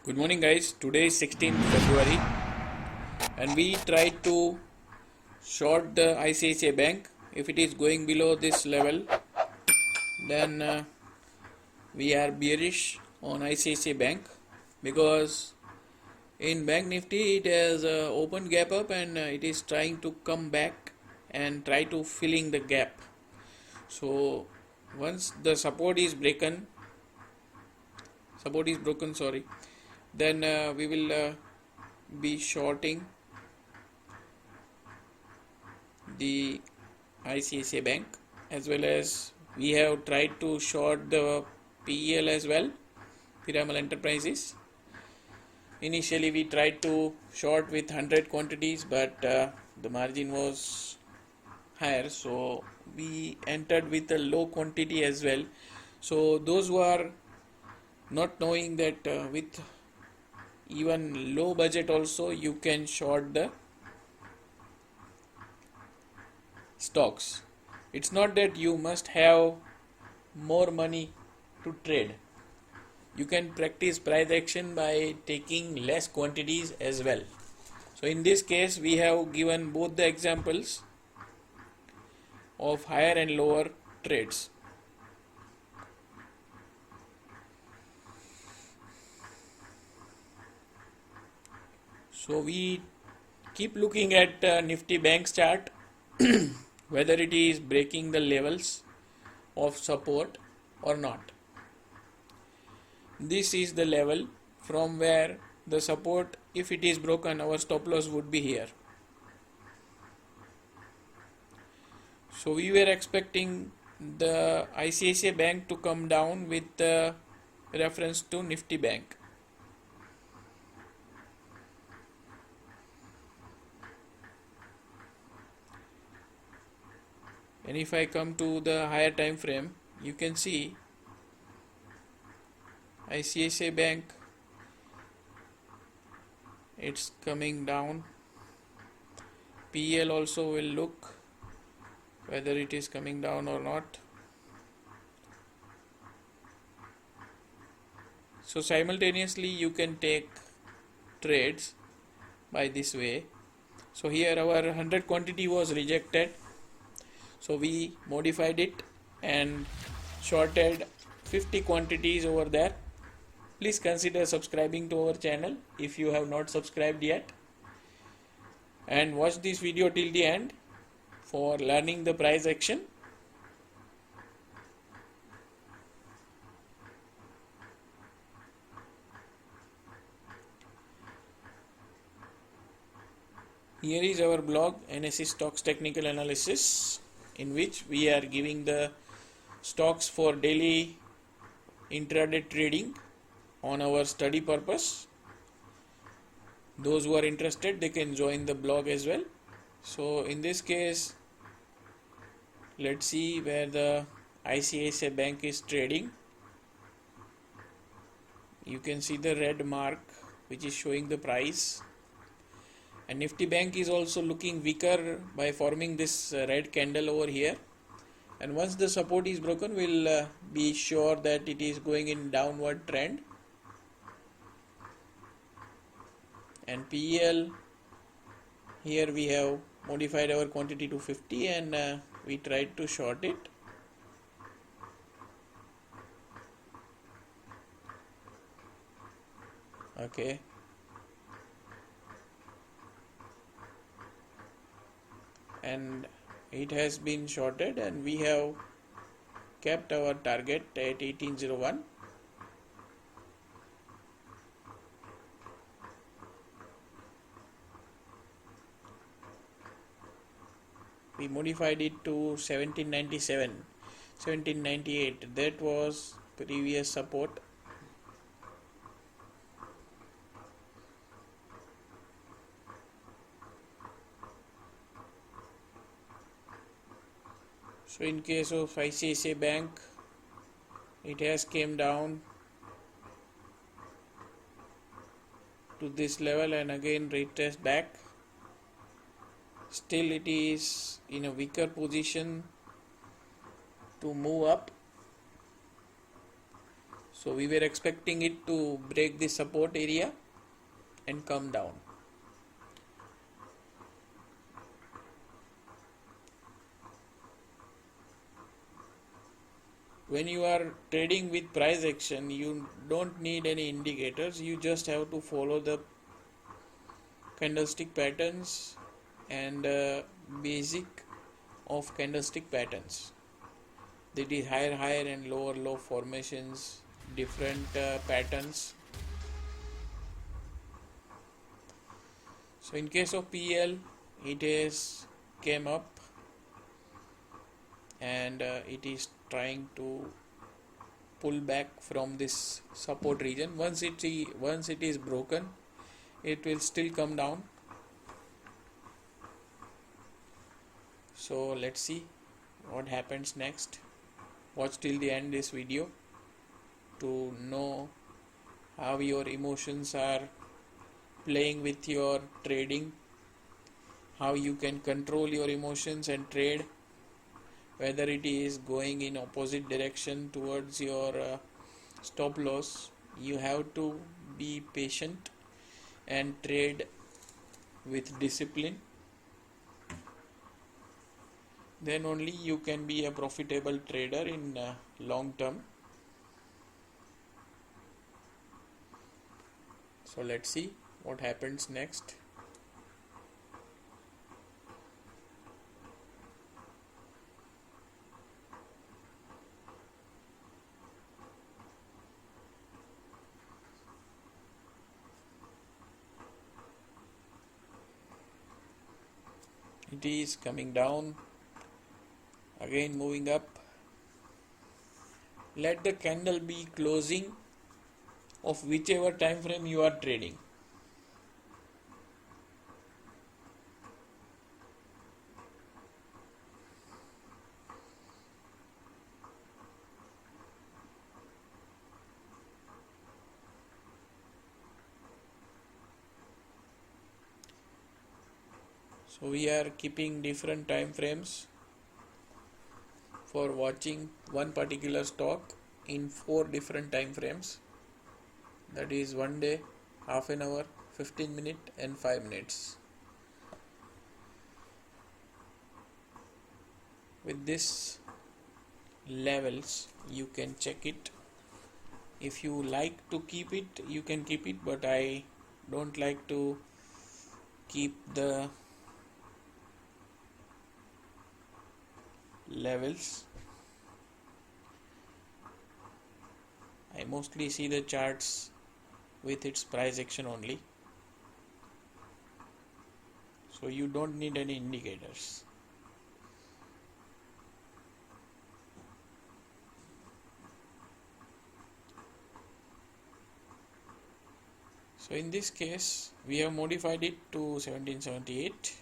Good morning, guys. Today is 16th February, and we tried to short the ICICI Bank. If it is going below this level, then we are bearish on ICICI Bank because in Bank Nifty it has opened gap up and it is trying to come back and try to filling the gap. So once the support is broken, sorry, then we will be shorting the ICICI Bank, as well as we have tried to short the PEL as well, Piramal Enterprises. Initially we tried to short with 100 quantities, but the margin was higher, so we entered with a low quantity as well. So those who are not knowing that with even low budget also you can short the stocks. It's not that you must have more money to trade. You can practice price action by taking less quantities as well. So in this case we have given both the examples of higher and lower trades. So we keep looking at Nifty Bank's chart whether it is breaking the levels of support or not. This is the level from where the support, if it is broken, our stop loss would be here. So we were expecting the ICICI Bank to come down with reference to Nifty Bank. And if I come to the higher time frame, you can see ICICI Bank, it's coming down. PL also will look whether it is coming down or not. So simultaneously you can take trades by this way. So here our 100 quantity was rejected, so we modified it and shorted 50 quantities over there. Please consider subscribing to our channel if you have not subscribed yet, and watch this video till the end for learning the price action. Here is our blog, NSE Stocks Technical Analysis, in which we are giving the stocks for daily intraday trading on our study purpose. Those who are interested, they can join the blog as well. So in this case, let's see where the ICICI Bank is trading. You can see the red mark which is showing the price, and Nifty Bank is also looking weaker by forming this red candle over here. And once the support is broken, we'll be sure that it is going in downward trend. And PEL, here we have modified our quantity to 50 and we tried to short it. Okay. And it has been shorted, and we have kept our target at 1801. We modified it to 1797, 1798. That was previous support. So in case of ICICI Bank, it has came down to this level and again retest back. Still it is in a weaker position to move up. So we were expecting it to break the support area and come down. When you are trading with price action, you don't need any indicators. You just have to follow the candlestick patterns and basic of candlestick patterns. That is higher and lower formations, different patterns. So in case of PL, it has came up and it is trying to pull back from this support region. Once it is broken, it will still come down. So let's see what happens next. Watch till the end this video to know how your emotions are playing with your trading, how you can control your emotions and trade, whether it is going in opposite direction towards your stop loss. You have to be patient and trade with discipline. Then only you can be a profitable trader in long term. So let's see what happens next. It is coming down, again moving up. Let the candle be closing of whichever time frame you are trading. So we are keeping different time frames for watching one particular stock in 4 different time frames. That is 1 day, half an hour, 15 minutes and 5 minutes. With this levels you can check it. If you like to keep it, you can keep it, but I don't like to keep the levels. I mostly see the charts with its price action only, so you don't need any indicators. So in this case we have modified it to 1778.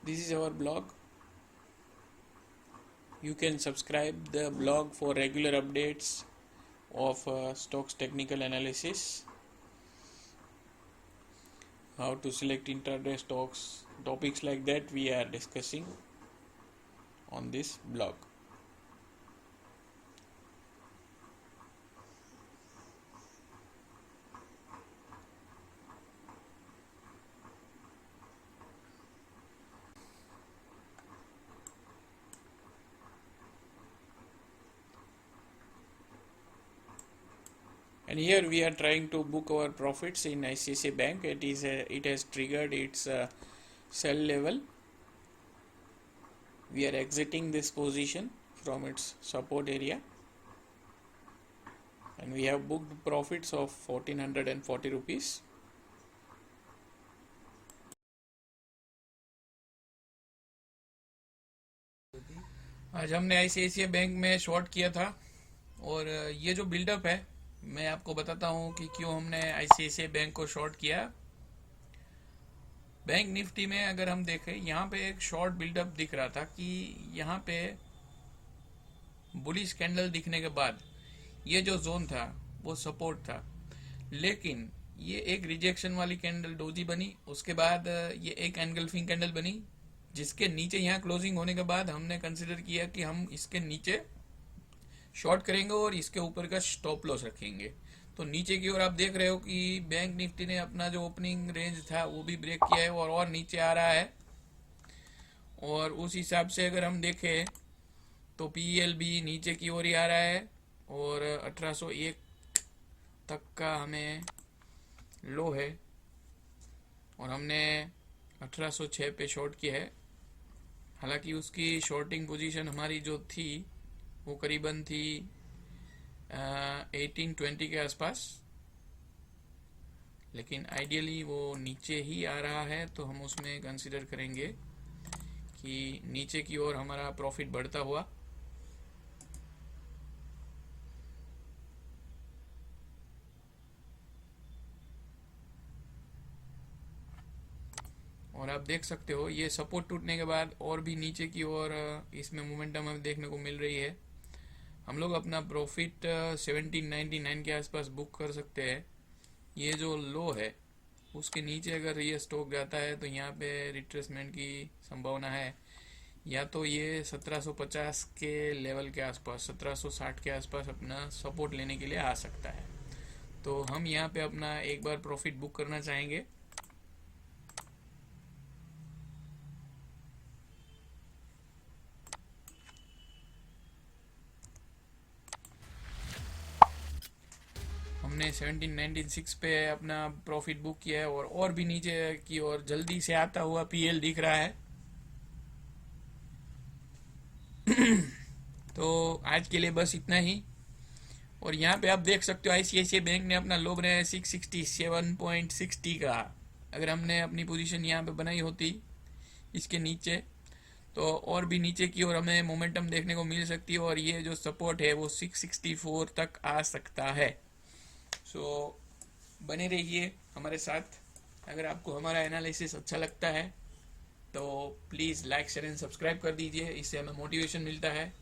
This is our blog. You can subscribe the blog for regular updates of stocks technical analysis, how to select intraday stocks, topics like that we are discussing on this blog. And here we are trying to book our profits in ICICI Bank. It has triggered its sell level. We are exiting this position from its support area, and we have booked profits of 1440 rupees. आज हमने ICICI bank में short किया था और ये जो buildup है मैं आपको बताता हूँ कि क्यों हमने आईसीआईसीआई बैंक को शॉर्ट किया। बैंक निफ्टी में अगर हम देखें यहाँ पे एक शॉर्ट बिल्डअप दिख रहा था कि यहाँ पे बुलिश कैंडल दिखने के बाद ये जो जोन था वो सपोर्ट था, लेकिन ये एक रिजेक्शन वाली कैंडल डोजी बनी। उसके बाद ये एक एनगल्फिंग कैंडल बनी जिसके नीचे यहाँ क्लोजिंग होने के बाद हमने कंसिडर किया कि हम इसके नीचे शॉर्ट करेंगे और इसके ऊपर का स्टॉप लॉस रखेंगे। तो नीचे की ओर आप देख रहे हो कि बैंक निफ्टी ने अपना जो ओपनिंग रेंज था वो भी ब्रेक किया है और नीचे आ रहा है। और उस हिसाब से अगर हम देखें तो पीएल भी नीचे की ओर ही आ रहा है और 1801 तक का हमें लो है और हमने 1806 पे शॉर्ट किया है। हालांकि उसकी शॉर्टिंग पोजीशन हमारी जो थी वो करीबन थी 1820 के आसपास, लेकिन आइडियली वो नीचे ही आ रहा है तो हम उसमें कंसिडर करेंगे कि नीचे की ओर हमारा प्रॉफिट बढ़ता हुआ। और आप देख सकते हो ये सपोर्ट टूटने के बाद और भी नीचे की ओर इसमें मोमेंटम हमें देखने को मिल रही है। हम लोग अपना प्रॉफिट 1799 के आसपास बुक कर सकते हैं। ये जो लो है उसके नीचे अगर ये स्टॉक जाता है तो यहाँ पे रिट्रेसमेंट की संभावना है, या तो ये 1750 के लेवल के आसपास 1760 के आसपास अपना सपोर्ट लेने के लिए आ सकता है। तो हम यहाँ पे अपना एक बार प्रॉफिट बुक करना चाहेंगे। हमने 1796 पे अपना प्रॉफिट बुक किया है और भी नीचे की ओर जल्दी से आता हुआ पीएल दिख रहा है। तो आज के लिए बस इतना ही। और यहाँ पे आप देख सकते हो आईसीआईसीआई बैंक ने अपना लो बनाया 667.60 का। अगर हमने अपनी पोजीशन यहाँ पे बनाई होती इसके नीचे तो और भी नीचे की ओर हमें मोमेंटम देखने को मिल सकती है और ये जो सपोर्ट है वो 664 तक आ सकता है। सो बने रहिए हमारे साथ। अगर आपको हमारा एनालिसिस अच्छा लगता है तो please like share and subscribe कर दीजिए, इससे हमें मोटिवेशन मिलता है।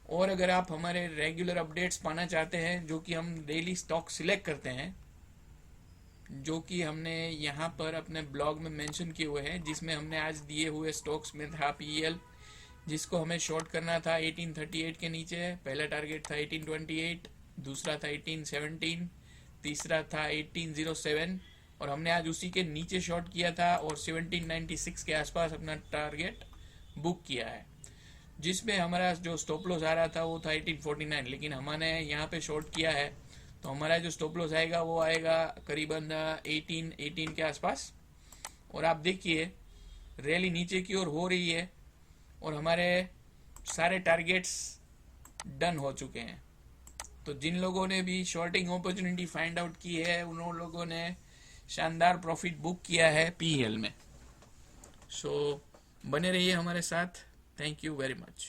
और अगर आप हमारे रेगुलर अपडेट्स पाना चाहते हैं जो कि हम डेली स्टॉक सिलेक्ट करते हैं, जो कि हमने यहाँ पर अपने ब्लॉग में मेंशन किए हुए हैं, जिसमें हमने आज दिए हुए स्टॉक्स में था पीएल जिसको हमें शॉर्ट करना था 1838 के नीचे। पहला टारगेट था 1828, दूसरा था 1817, तीसरा था 1807 और हमने आज उसी के नीचे शॉर्ट किया था और 1796 के आसपास अपना टारगेट बुक किया है, जिसमें हमारा जो स्टॉप लॉस आ रहा था वो था 1849, लेकिन हमने यहाँ पे शॉर्ट किया है तो हमारा जो स्टॉप लॉस आएगा वो आएगा करीबन 18 के आसपास। और आप देखिए रैली नीचे की ओर हो रही है और हमारे सारे टारगेट्स डन हो चुके हैं। तो जिन लोगों ने भी शॉर्टिंग अपॉर्चुनिटी फाइंड आउट की है उन लोगों ने शानदार प्रॉफिट बुक किया है पीएल में। सो बने रहिए हमारे साथ। Thank you very much.